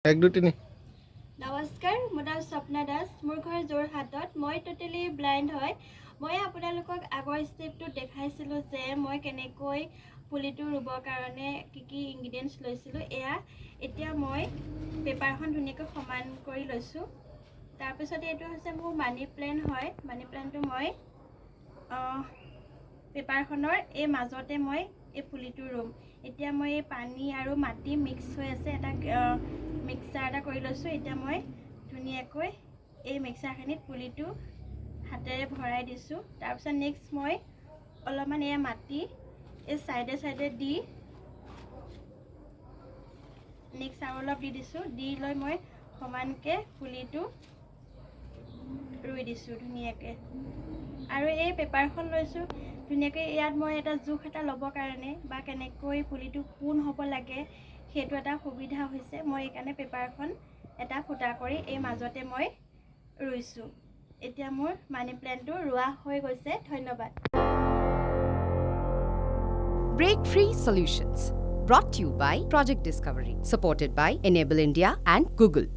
1 2 3 নমস্কাৰ মোৰ নাম স্বপ্না দাস মোৰ ঘৰ যোৰহাটত মই টোটেলি ব্লাইণ্ড হয় মই আপোনালোকক আগৰ ষ্টেপটো দেখাইছিলোঁ যে মই কেনেকৈ পুলিটো ৰুবৰ কাৰণে কি ইনগ্ৰিডিয়েণ্টছ লৈছিলোঁ এতিয়া মই পেপাৰখন ধুনীয়াকৈ সমান কৰি লৈছোঁ তাৰপিছতে এইটো হৈছে মোৰ মানি প্লেণ্ট হয় মানি প্লেণ্টটো মই পেপাৰখনৰ এই মাজতে মই এই পুলিটো ৰুম এতিয়া মই এই পানী আৰু মাটি মিক্স হৈ আছে এটা মিক্সাৰ এটা কৰি লৈছোঁ এতিয়া মই ধুনীয়াকৈ এই মিক্সাৰখিনিত পুলিটো হাতেৰে ভৰাই দিছোঁ তাৰপিছত নেক্সট মই অলপমান এয়া মাটি এই চাইডে চাইডে দি নেক্সট আৰু অলপ দি দিছোঁ দি লৈ মই সমানকৈ পুলিটো ৰুই দিছোঁ ধুনীয়াকৈ আৰু এই পেপাৰখন লৈছোঁ ধুনীয়াকৈ ইয়াত মই এটা জোখ এটা ল'বৰ কাৰণে বা কেনেকৈ পুলিটো পোন হ'ব লাগে সেইটো এটা সুবিধা হৈছে মই এইকাৰণে পেপাৰখন এটা ফুটা কৰি এই মাজতে মই ৰুইছোঁ এতিয়া মোৰ মানি প্লেণ্টটো ৰোৱা হৈ গৈছে ধন্যবাদ Break Free Solutions, brought to you by Project Discovery, supported by Enable India and Google.